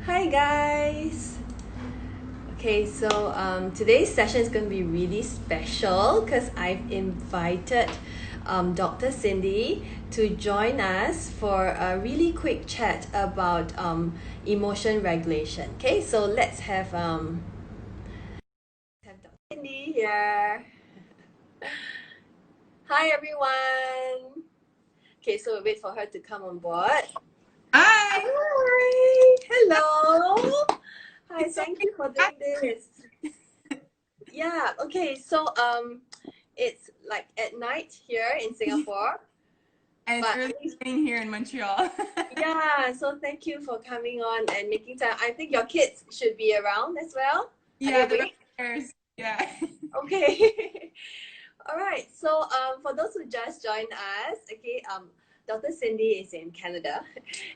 Hi guys. Okay, so today's session is going to be really special because I've invited Dr. Cindy to join us for a really quick chat about emotion regulation. Okay, so let's have Dr. Cindy here. Hi everyone. Okay, so we'll wait for her to come on board. Hi. Hi. Hello. Hi, thank you for doing this. Yeah, okay, so it's like at night here in Singapore. And it's But early morning here in Montreal. yeah, so thank you for coming on and making time. I think your kids should be around as well. Are they Yeah, they're awake? upstairs. Yeah. Okay. All right. So for those who just joined us, okay, Dr. Cindy is in Canada,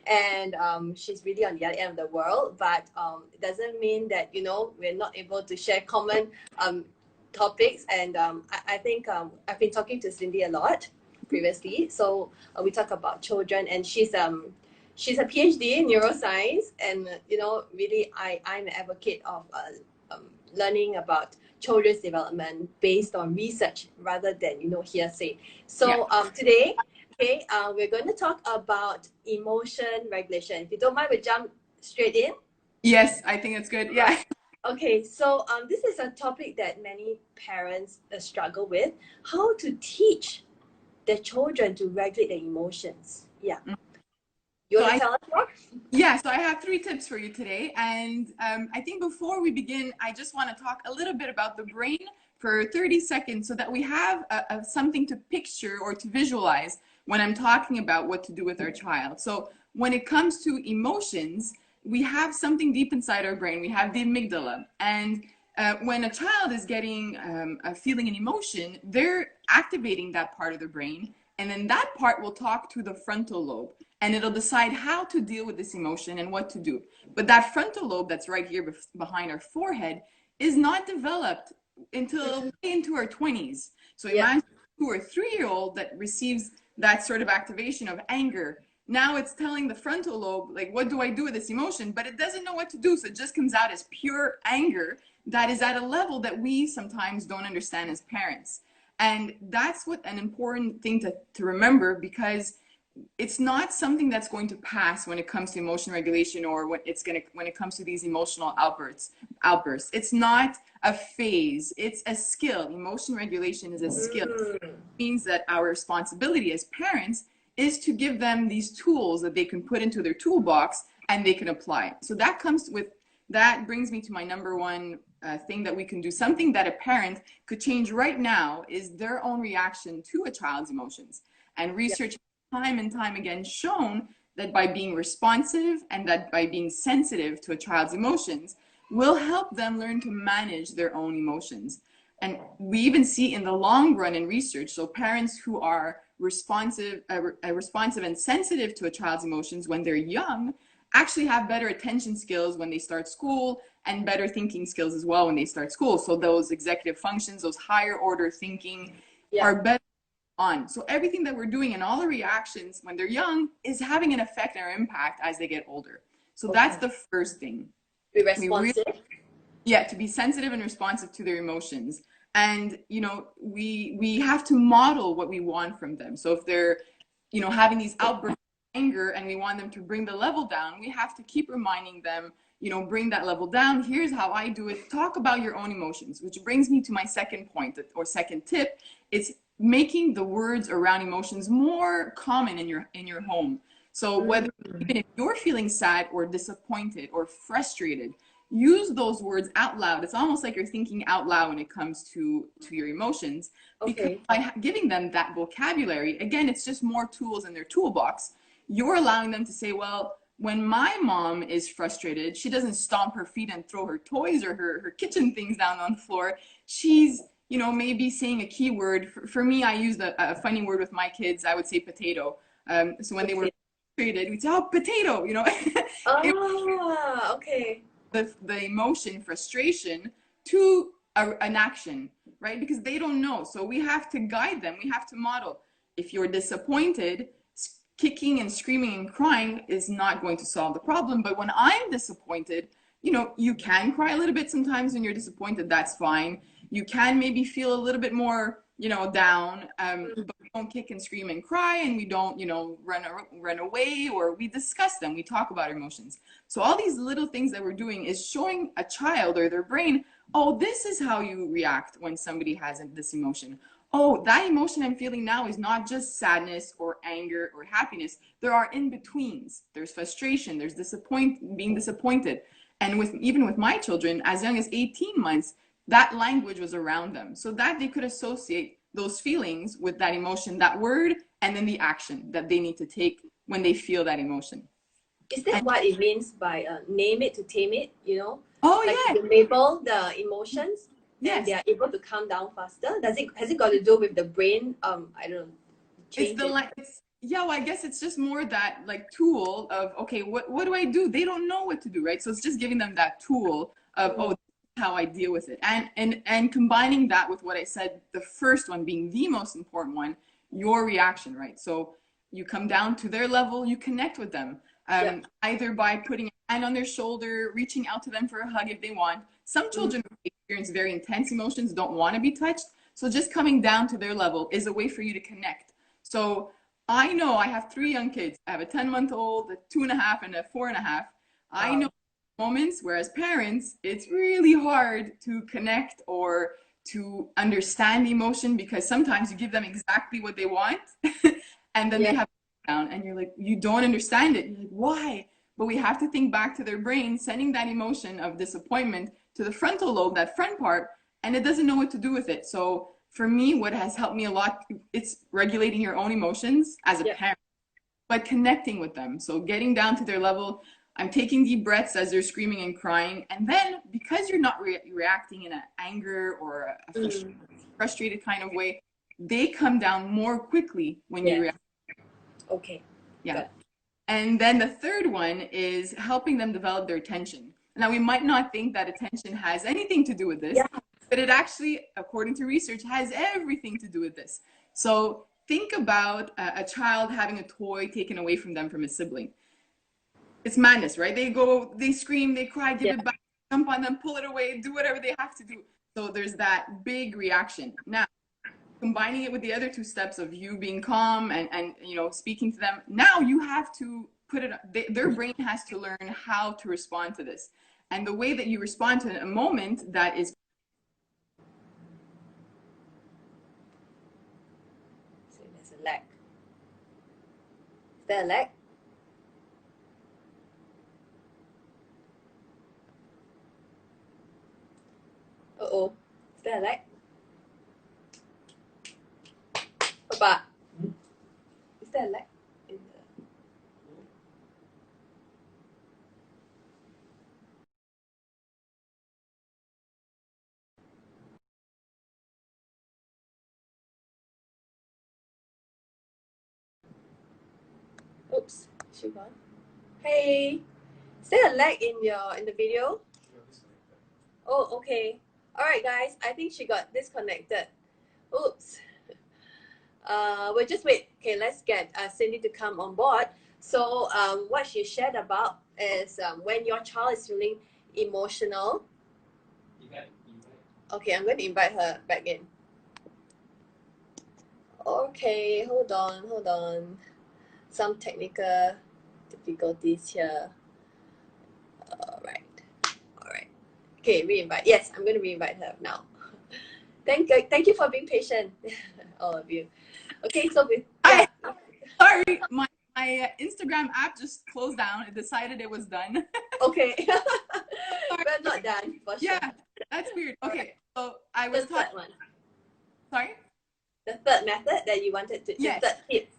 and she's really on the other end of the world. But it doesn't mean that we're not able to share common topics. And I think I've been talking to Cindy a lot previously. So we talk about children, and she's a PhD in neuroscience, and really I'm an advocate of learning about children's development based on research rather than hearsay. So today, okay, we're going to talk about emotion regulation. If you don't mind, we jump straight in. Yes, I think it's good. Yeah. Okay, so this is a topic that many parents struggle with: how to teach their children to regulate their emotions. Yeah, you So want to tell us more? so I have 3 tips for you today. And I think before we begin, I just want to talk a little bit about the brain for 30 seconds so that we have something to picture or to visualize when I'm talking about what to do with our child. So when it comes to emotions, we have something deep inside our brain. We have the amygdala. And when a child is getting a feeling an emotion, they're activating that part of the brain. And then that part will talk to the frontal lobe, and it'll decide how to deal with this emotion and what to do. But that frontal lobe that's right here behind our forehead is not developed until way into our 20s. So imagine a 2 or 3-year-old that receives that sort of activation of anger. Now it's telling the frontal lobe, like, what do I do with this emotion? But it doesn't know what to do. So it just comes out as pure anger that is at a level that we sometimes don't understand as parents. And that's what an important thing to remember, because it's not something that's going to pass when it comes to emotion regulation, or when it comes to these emotional outbursts. It's not a phase, it's a skill. Emotion regulation is a skill. It means that our responsibility as parents is to give them these tools that they can put into their toolbox and they can apply. So that brings me to my number one thing that we can do. Something that a parent could change right now is their own reaction to a child's emotions. And research time and time again shown that by being responsive and that by being sensitive to a child's emotions will help them learn to manage their own emotions. And we even see in the long run in research, so parents who are responsive and sensitive to a child's emotions when they're young actually have better attention skills when they start school, and better thinking skills as well when they start school. So those executive functions, those higher order thinking are better on. So everything that we're doing and all the reactions when they're young is having an effect or impact as they get older. So that's the first thing. Be responsive. To be sensitive and responsive to their emotions. And we have to model what we want from them. So if they're having these outbursts of anger and we want them to bring the level down, we have to keep reminding them, bring that level down. Here's how I do it. Talk about your own emotions, which brings me to my second point, or second tip. It's making the words around emotions more common in your home. So whether even if you're feeling sad or disappointed or frustrated, use those words out loud. It's almost like you're thinking out loud when it comes to your emotions, because by giving them that vocabulary, again, it's just more tools in their toolbox. You're allowing them to say, well, when my mom is frustrated, she doesn't stomp her feet and throw her toys or her kitchen things down on the floor. She's maybe saying a key word. For me, I used a funny word with my kids. I would say potato. So when they were frustrated, we'd say, oh, potato, Okay. The emotion, frustration, to an action, right? Because they don't know. So we have to guide them. We have to model. If you're disappointed, kicking and screaming and crying is not going to solve the problem. But when I'm disappointed, you know, you can cry a little bit sometimes when you're disappointed. That's fine. You can maybe feel a little bit more, you know, down, but we don't kick and scream and cry, and we don't, you know, run away, or we discuss them. We talk about our emotions. So all these little things that we're doing is showing a child or their brain, oh, this is how you react when somebody has this emotion. Oh, that emotion I'm feeling now is not just sadness or anger or happiness. There are in-betweens. There's frustration, there's being disappointed. And even with my children, as young as 18 months, that language was around them so that they could associate those feelings with that emotion, that word, and then the action that they need to take when they feel that emotion. Is that what it means by name it to tame it, you know? Oh, like yeah. you label the emotions, yes. And they are able to calm down faster. Has it got to do with the brain? I don't know. Yeah, well, I guess it's just more that like tool of, okay, what do I do? They don't know what to do, right? So it's just giving them that tool of, oh, this is how I deal with it. And combining that with what I said, the first one being the most important one, your reaction, right? So you come down to their level, you connect with them, either by putting a hand on their shoulder, reaching out to them for a hug if they want. Some children experience very intense emotions, don't want to be touched. So just coming down to their level is a way for you to connect. So I know I have 3 young kids. I have a 10-month-old, a 2.5, and a 4.5. I know moments where as parents, it's really hard to connect or to understand the emotion, because sometimes you give them exactly what they want and then they have down and you're like, you don't understand it. You're like, why? But we have to think back to their brain, sending that emotion of disappointment to the frontal lobe, that front part, and it doesn't know what to do with it. So for me, what has helped me a lot, it's regulating your own emotions as a parent, but connecting with them. So getting down to their level. I'm taking deep breaths as they're screaming and crying. And then because you're not reacting in an anger or a frustrated kind of way, they come down more quickly when you react. Okay. Yeah. Good. And then the third one is helping them develop their attention. Now, we might not think that attention has anything to do with this, but it actually, according to research, has everything to do with this. So think about a child having a toy taken away from them from a sibling. It's madness, right? They scream, they cry, give it back, jump on them, pull it away, do whatever they have to do. So there's that big reaction. Now, combining it with the other 2 steps of you being calm and you know, speaking to them, now you have to put it, their brain has to learn how to respond to this. And the way that you respond to a moment that is there's a lag. Is there a lag? Uh-oh. Is there a lag? Papa, is there a lag? Oops, she gone. Hey, is there a lag in the video? Oh, okay. All right, guys. I think she got disconnected. Oops. We'll just wait. Okay, let's get Cindy to come on board. So what she shared about is when your child is feeling emotional. Okay, I'm going to invite her back in. Okay, hold on. Some technical difficulties here. All right. Okay, re-invite. Yes, I'm going to re-invite her now. Thank you for being patient, all of you. Okay, so sorry, my Instagram app just closed down. It decided it was done. Okay. We're not done for sure. Yeah, that's weird. Okay, so I was talking. Sorry? The third method that you wanted to. Yes. The third tip.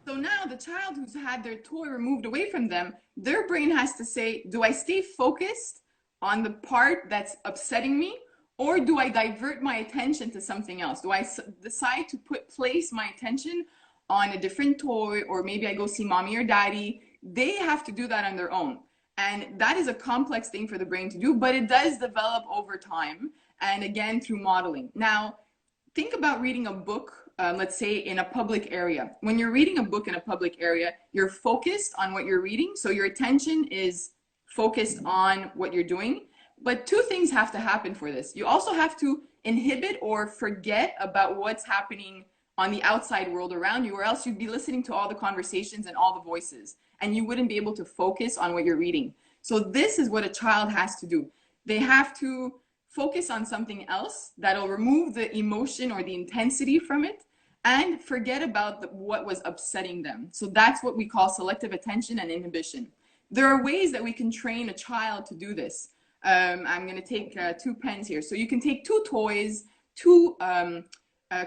So now the child who's had their toy removed away from them, their brain has to say, do I stay focused on the part that's upsetting me, or do I divert my attention to something else? Do I decide to place my attention on a different toy, or maybe I go see mommy or daddy? They have to do that on their own. And that is a complex thing for the brain to do, but it does develop over time. And again, through modeling. Now, think about reading a book let's say in a public area. When you're reading a book in a public area, you're focused on what you're reading. So your attention is focused on what you're doing. But two things have to happen for this. You also have to inhibit or forget about what's happening on the outside world around you, or else you'd be listening to all the conversations and all the voices, and you wouldn't be able to focus on what you're reading. So this is what a child has to do. They have to focus on something else that'll remove the emotion or the intensity from it and forget about what was upsetting them. So that's what we call selective attention and inhibition. There are ways that we can train a child to do this. I'm going to take 2 pens here. So you can take 2 toys, 2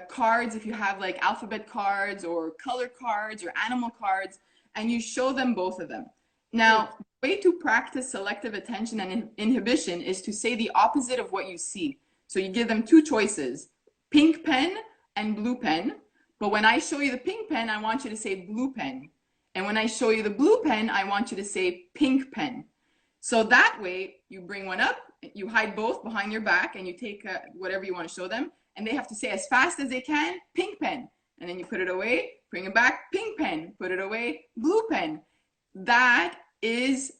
cards, if you have like alphabet cards or color cards or animal cards, and you show them both of them. Now, the way to practice selective attention and inhibition is to say the opposite of what you see. So you give them 2 choices, pink pen and blue pen. But when I show you the pink pen, I want you to say blue pen. And when I show you the blue pen, I want you to say pink pen. So that way, you bring one up, you hide both behind your back, and you take whatever you want to show them, and they have to say as fast as they can, pink pen. And then you put it away, bring it back, pink pen, put it away, blue pen. That is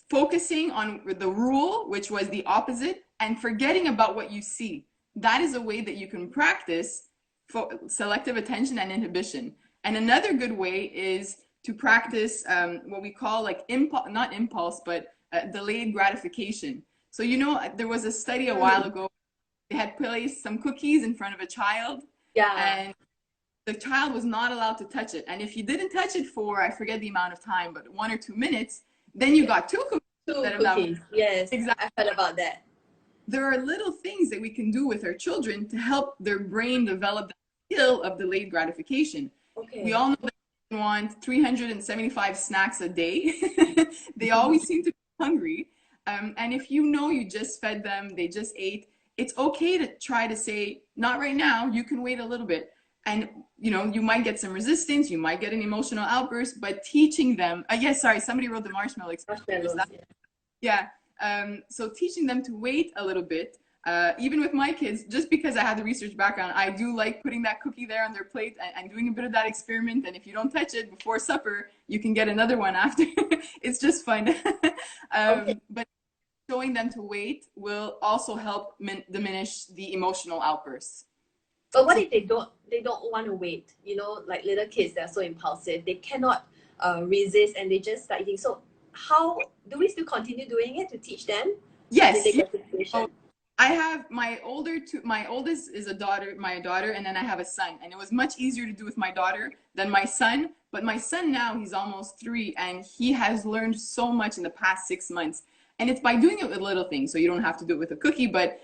focusing on the rule, which was the opposite, and forgetting about what you see. That is a way that you can practice selective attention and inhibition. And another good way is to practice what we call like not impulse, but delayed gratification. So, you know, there was a study a while ago. They had placed some cookies in front of a child. Yeah. And the child was not allowed to touch it. And if you didn't touch it for, I forget the amount of time, but 1 or 2 minutes, then you got 2 cookies. 2 cookies. Yes, exactly. I heard about that. There are little things that we can do with our children to help their brain develop the skill of delayed gratification. Okay. We all know that children want 375 snacks a day. They always seem to be hungry. And if you know you just fed them, they just ate, it's okay to try to say, not right now, you can wait a little bit. And, you know, you might get some resistance, you might get an emotional outburst, but teaching them, yes, sorry, somebody wrote the marshmallow experience. Yeah. So teaching them to wait a little bit, even with my kids, just because I have the research background, I do like putting that cookie there on their plate and doing a bit of that experiment. And if you don't touch it before supper, you can get another one after. It's just fun. Okay. But showing them to wait will also help diminish the emotional outbursts. But what if they don't want to wait? You know, like little kids, they're so impulsive, they cannot resist, and they just start eating. So how do we still continue doing it to teach them? Yes. So I have my oldest is my daughter, and then I have a son, and it was much easier to do with my daughter than my son. But my son now, he's almost 3, and he has learned so much in the past 6 months. And it's by doing it with little things. So you don't have to do it with a cookie, but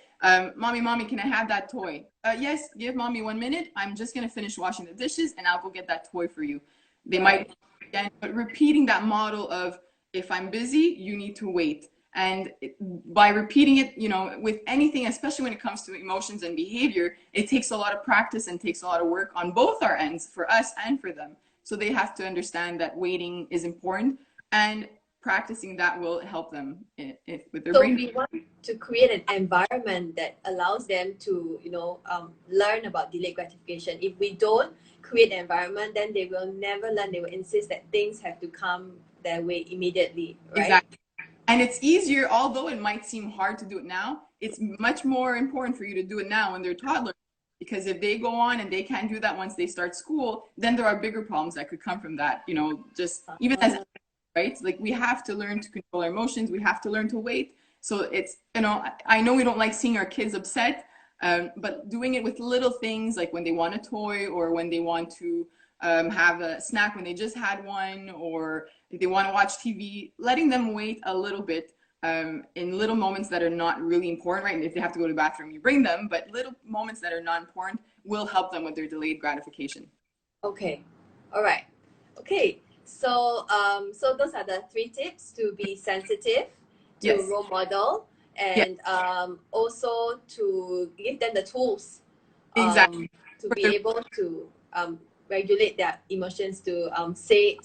mommy, can I have that toy? Yes, give mommy 1 minute. I'm just going to finish washing the dishes and I'll go get that toy for you. They might, again, but repeating that model of, if I'm busy, you need to wait. And by repeating it, you know, with anything, especially when it comes to emotions and behavior, it takes a lot of practice and takes a lot of work on both our ends, for us and for them. So they have to understand that waiting is important, and practicing that will help them with their brain. So we want to create an environment that allows them to, you know, learn about delayed gratification. If we don't create an environment, then they will never learn. They will insist that things have to come their way immediately, right? Exactly. And it's easier, although it might seem hard to do it now, it's much more important for you to do it now when they're toddlers. Because if they go on and they can't do that once they start school, then there are bigger problems that could come from that, you know, just even as right? Like, we have to learn to control our emotions. We have to learn to wait. So it's, you know, I know we don't like seeing our kids upset, but doing it with little things, like when they want a toy, or when they want to have a snack when they just had one, or if they want to watch TV, letting them wait a little bit in little moments that are not really important, right? And if they have to go to the bathroom, you bring them, but little moments that are not important will help them with their delayed gratification. Okay. All right. Okay. So, so those are the 3 tips: to be sensitive, to yes. role model, and also to give them the tools exactly. to be able to regulate their emotions, to say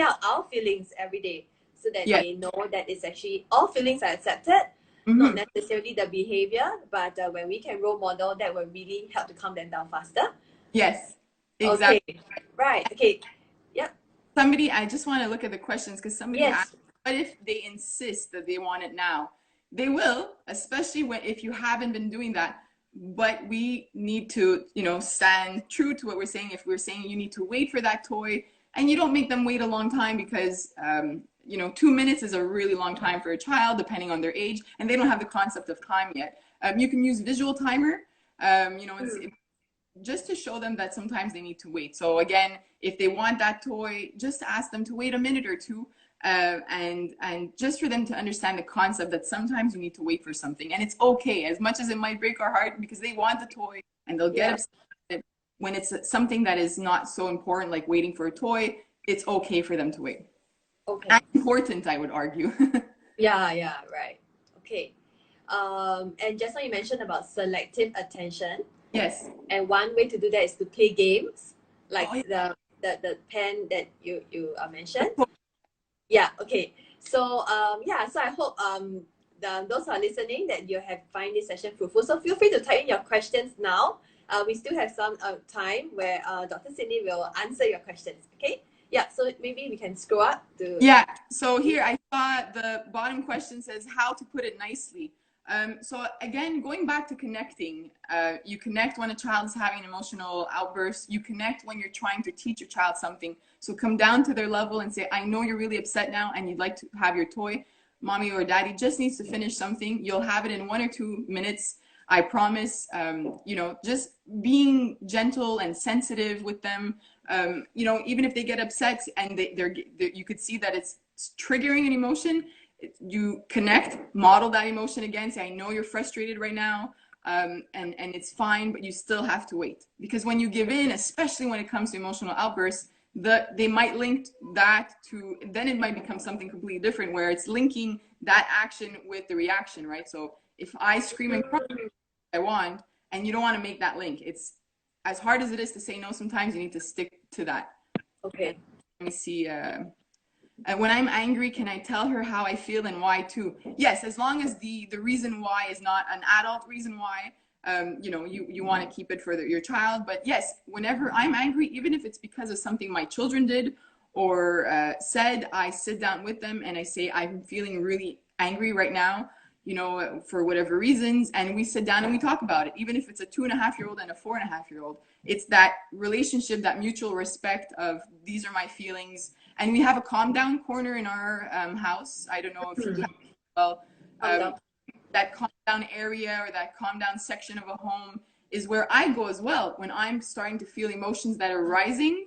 out our feelings every day, so that they know that it's actually all feelings are accepted, not necessarily the behavior, but when we can role model, that will really help to calm them down faster. Yes. Exactly. Okay. Right. Okay. Yep. Somebody, I just want to look at the questions because somebody Yes. asked, what if they insist that they want it now? They will, especially when if you haven't been doing that. But we need to, stand true to what we're saying. If we're saying you need to wait for that toy, and you don't make them wait a long time because, 2 minutes is a really long time for a child, depending on their age, and they don't have the concept of time yet. You can use visual timer. Just to show them that sometimes they need to wait. So again, if they want that toy, just ask them to wait a minute or two, and just for them to understand the concept that sometimes you need to wait for something, and it's okay, as much as it might break our heart because they want the toy and they'll get Yeah. upset when it's something that is not so important, like waiting for a toy. It's okay for them to wait. Okay. And important, I would argue. Yeah. Yeah. Right. Okay. And just now you mentioned about selective attention. Yes. And one way to do that is to play games, like Oh, yeah. the pen that you mentioned. Yeah. Okay. So yeah. So I hope those who are listening that you have find this session fruitful. So feel free to type in your questions now. We still have some time where Dr. Cindy will answer your questions. Okay. Yeah. So maybe we can scroll up to. Yeah, so here I saw the bottom question says how to put it nicely. So again, going back to connecting, you connect when a child is having an emotional outburst. You connect when you're trying to teach your child something. So come down to their level and say, I know you're really upset now and you'd like to have your toy. Mommy or daddy just needs to finish something. You'll have it in 1 or 2 minutes. I promise. Just being gentle and sensitive with them. Even if they get upset and they're you could see that it's triggering an emotion, you connect, model that emotion again, say, I know you're frustrated right now, and it's fine, but you still have to wait. Because when you give in, especially when it comes to emotional outbursts, they might link that to, then it might become something completely different where it's linking that action with the reaction, right? So if I scream and cry, I want, and you don't want to make that link. It's as hard as it is to say no, sometimes you need to stick to that. Okay. And let me see. When I'm angry, can I tell her how I feel and why too? Yes, as long as the reason why is not an adult reason why. You want to keep it for your child. But yes, whenever I'm angry, even if it's because of something my children did or said, I sit down with them and I say, I'm feeling really angry right now, for whatever reasons. And we sit down and we talk about it, even if it's a 2.5-year-old and a 4.5-year-old. It's that relationship, that mutual respect of these are my feelings. And we have a calm down corner in our house. I don't know if you have, well, that calm down area or that calm down section of a home is where I go as well. When I'm starting to feel emotions that are rising,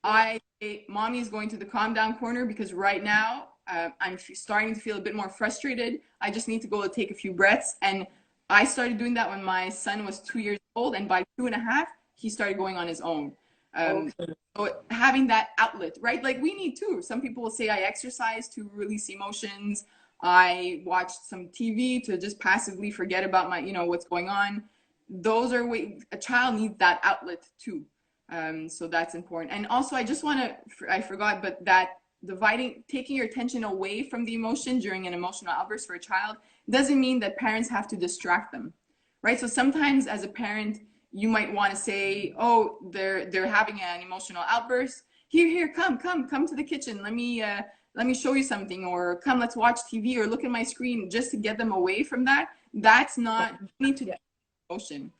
I say, Mommy is going to the calm down corner because right now I'm starting to feel a bit more frustrated. I just need to go take a few breaths. And I started doing that when my son was 2 years old. And by 2.5, he started going on his own. So having that outlet, right? Like we need to. Some people will say I exercise to release emotions. I watch some TV to just passively forget about my, what's going on. Those are ways a child needs that outlet too. So that's important. And also, I just want to, I forgot, but that taking your attention away from the emotion during an emotional outburst for a child doesn't mean that parents have to distract them, right? So sometimes as a parent, you might want to say, oh, they're having an emotional outburst. Here, come to the kitchen. Let me show you something, or come, let's watch TV or look at my screen, just to get them away from that. That's not, you need to emotion.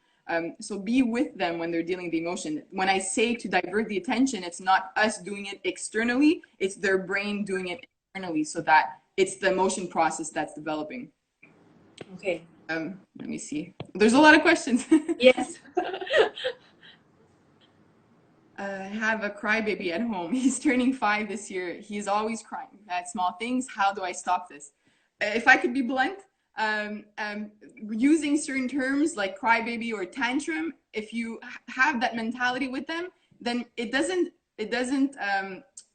So be with them when they're dealing with the emotion. When I say to divert the attention, it's not us doing it externally, it's their brain doing it internally, so that it's the emotion process that's developing. Okay. Let me see. There's a lot of questions. Yes. I have a crybaby at home. He's turning 5 this year. He's always crying at small things. How do I stop this? If I could be blunt, using certain terms like crybaby or tantrum, if you have that mentality with them, then it doesn't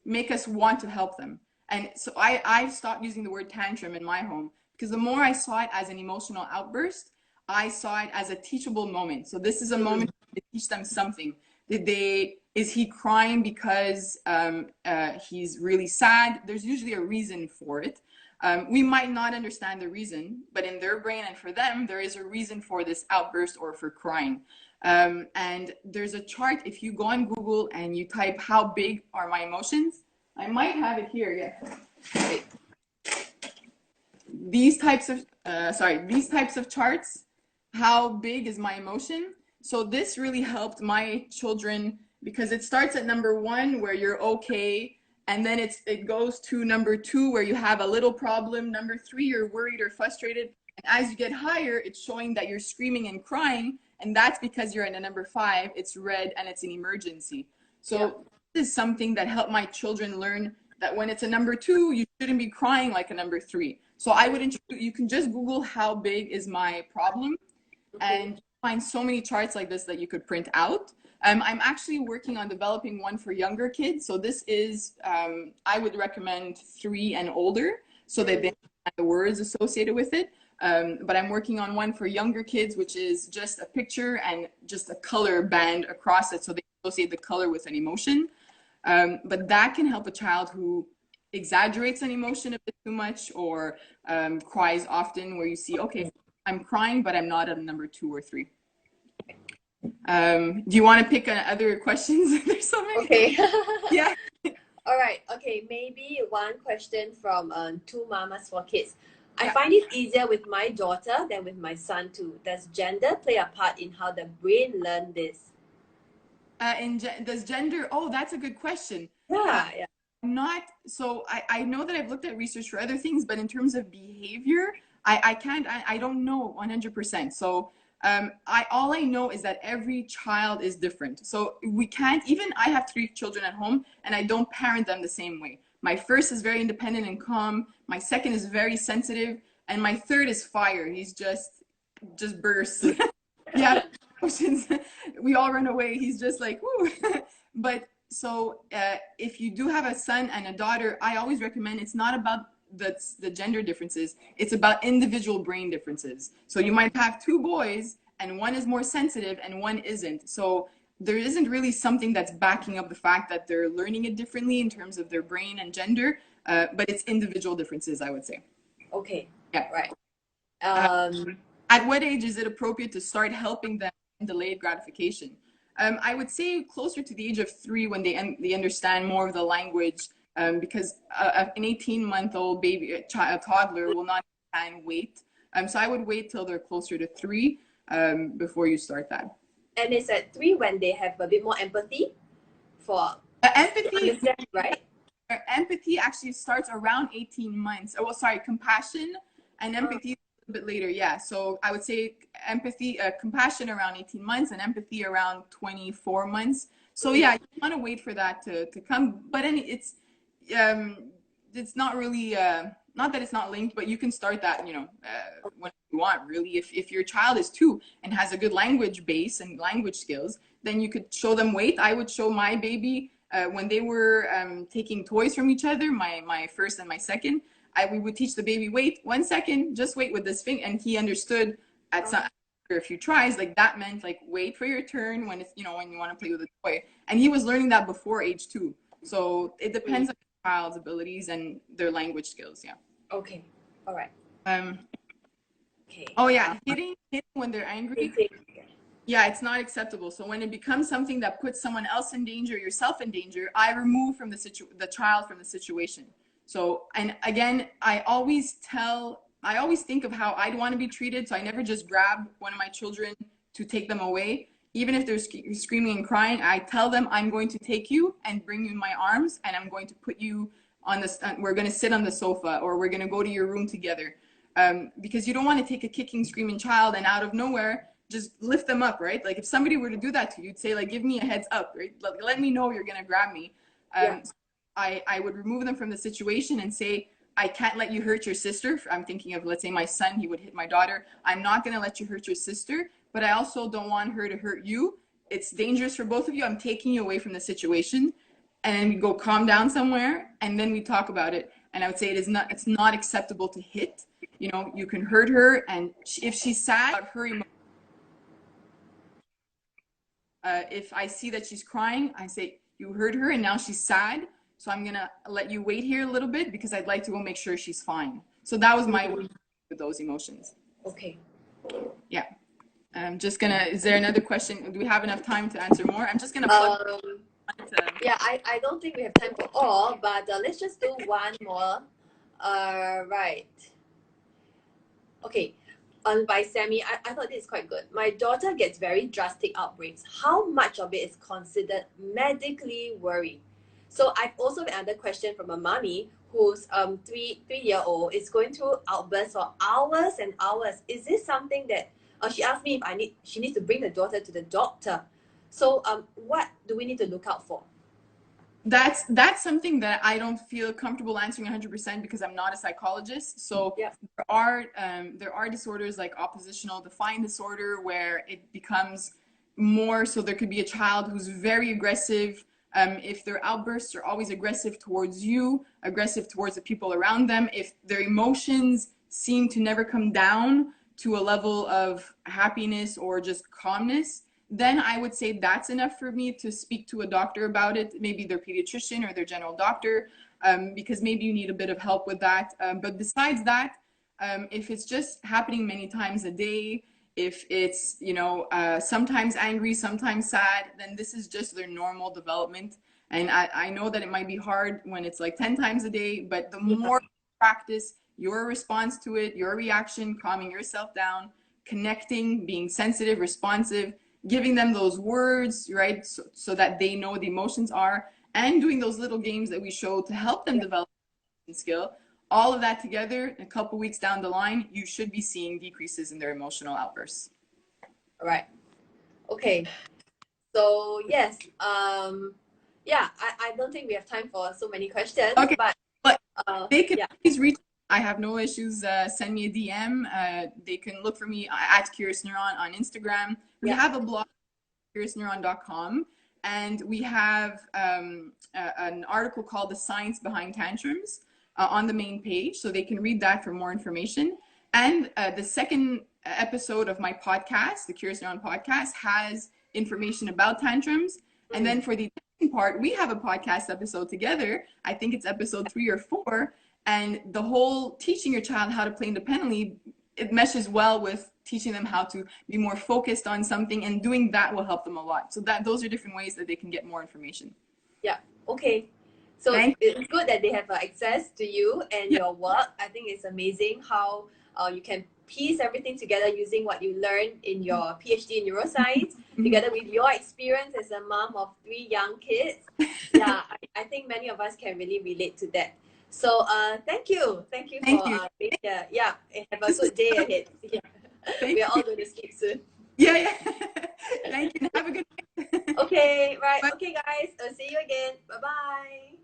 make us want to help them. And so I've stopped using the word tantrum in my home, because the more I saw it as an emotional outburst, I saw it as a teachable moment. So this is a moment to teach them something. Is he crying because he's really sad? There's usually a reason for it. We might not understand the reason, but in their brain and for them, there is a reason for this outburst or for crying. And there's a chart. If you go on Google and you type how big are my emotions, I might have it here. Yeah. Wait. These types of charts, how big is my emotion? So this really helped my children because it starts at number 1 where you're okay, and then it goes to number 2 where you have a little problem, number 3 you're worried or frustrated, and as you get higher it's showing that you're screaming and crying, and that's because you're in a number 5, it's red and it's an emergency. So this is something that helped my children learn that when it's a number 2 you shouldn't be crying like a number 3. So I would you can just Google how big is my problem, and find so many charts like this that you could print out. I'm actually working on developing one for younger kids. So this is, I would recommend 3 and older so that they have the words associated with it. But I'm working on one for younger kids, which is just a picture and just a color band across it so they associate the color with an emotion. But that can help a child who exaggerates an emotion a bit too much or cries often, where you see, okay, I'm crying, but I'm not at a number 2 or 3. Do you want to pick other questions? There's so many. Okay. Yeah. All right. Okay. Maybe one question from Two Mamas for Kids. I Yeah. find it easier with my daughter than with my son too. Does gender play a part in how the brain learns this? Does gender? Oh, that's a good question. Yeah. Not so. I know that I've looked at research for other things, but in terms of behavior, I don't know 100%. So all I know is that every child is different. So we can't, even I have 3 children at home and I don't parent them the same way. My first is very independent and calm. My second is very sensitive. And my third is fire. He's just bursts. Yeah, emotions. We all run away. He's just like, whoo. But so if you do have a son and a daughter, I always recommend it's not about the gender differences. It's about individual brain differences. So you might have 2 boys and one is more sensitive and one isn't. So there isn't really something that's backing up the fact that they're learning it differently in terms of their brain and gender, but it's individual differences, I would say. Okay. Yeah. Right. At what age is it appropriate to start helping them in delayed gratification? I would say closer to the age of 3 when they understand more of the language, because an 18-month-old baby, a toddler, will not understand wait. So I would wait till they're closer to 3 before you start that. And it's at 3 when they have a bit more empathy for empathy, right? Empathy actually starts around 18 months. Oh, well, sorry, compassion and empathy a bit later. Yeah. So I would say empathy, compassion around 18 months and empathy around 24 months. So yeah, you want to wait for that to come, but it's not really, not that it's not linked, but you can start that, when you want, really. If your child is 2 and has a good language base and language skills, then you could show them wait. I would show my baby when they were taking toys from each other, my first and my second, we would teach the baby, wait 1 second, just wait with this thing. And he understood after a few tries, like that meant like wait for your turn when it's, when you want to play with a toy. And he was learning that before age 2. So it depends on the child's abilities and their language skills. Yeah. Okay. All right. Okay. Oh yeah, hitting when they're angry. Yeah, it's not acceptable. So when it becomes something that puts someone else in danger, yourself in danger, I remove from the child from the situation. So, and again, I always think of how I'd want to be treated. So I never just grab one of my children to take them away. Even if they're screaming and crying, I tell them, I'm going to take you and bring you in my arms, and I'm going to put you on we're going to sit on the sofa, or we're going to go to your room together. Because you don't want to take a kicking, screaming child and out of nowhere just lift them up, right? Like if somebody were to do that to you, you'd say, like, give me a heads up, right? Let me know you're going to grab me. So I would remove them from the situation and say, I can't let you hurt your sister. I'm thinking of, let's say my son, he would hit my daughter. I'm not going to let you hurt your sister, but I also don't want her to hurt you. It's dangerous for both of you. I'm taking you away from the situation. And then we go calm down somewhere, and then we talk about it. And I would say it's not acceptable to hit. You can hurt her, and if she's sad, her emotions. If I see that she's crying, I say, you hurt her and now she's sad, so I'm gonna let you wait here a little bit because I'd like to go make sure she's fine. So that was my way with those emotions. Okay. Yeah. I'm just gonna, is there another question? Do we have enough time to answer more? I'm just gonna plug Um, to, yeah, I don't think we have time for all, but let's just do one more. Right. Okay. By Sammy, I thought this is quite good. My daughter gets very drastic outbreaks. How much of it is considered medically worry? So I've also had another question from a mommy who's 3-year-old is going through outbursts for hours and hours. Is this something that she asked me if she needs to bring the daughter to the doctor? So what do we need to look out for? that's something that I don't feel comfortable answering 100% because I'm not a psychologist. So Yeah. there are disorders like oppositional defiant disorder where it becomes more, so there could be a child who's very aggressive. If their outbursts are always aggressive towards you, aggressive towards the people around them, if their emotions seem to never come down to a level of happiness or just calmness, then I would say that's enough for me to speak to a doctor about it, maybe their pediatrician or their general doctor, because maybe you need a bit of help with that. But besides that, if it's just happening many times a day, if it's, sometimes angry, sometimes sad, then this is just their normal development. And I know that it might be hard when it's like 10 times a day, but the more you practice your response to it, your reaction, calming yourself down, connecting, being sensitive, responsive, giving them those words, right, so that they know what the emotions are, and doing those little games that we show to help them develop skill, all of that together, a couple weeks down the line, you should be seeing decreases in their emotional outbursts. All right. Okay. So yes, yeah, I don't think we have time for so many questions, Okay, but they can yeah, please reach. I have no issues. Send me a DM. They can look for me at Curious Neuron on Instagram. We have a blog, curiousneuron.com, and we have an article called "The Science Behind Tantrums" on the main page, so they can read that for more information. And the second episode of my podcast, the Curious Neuron podcast, has information about tantrums. And then for the second part, we have a podcast episode together. I think it's episode 3 or 4. And the whole teaching your child how to play independently, it meshes well with teaching them how to be more focused on something, and doing that will help them a lot. So those are different ways that they can get more information. yeah. Okay. So it's good that they have access to you and your work. I think it's amazing how you can piece everything together using what you learned in your PhD in neuroscience, together with your experience as a mom of 3 young kids. Yeah, I think many of us can really relate to that. So thank you for being here. Yeah, have a good day ahead. Yeah. We are all going to sleep soon. Yeah. Thank you. Have a good day. Okay, right. Okay, guys. I'll see you again. Bye-bye.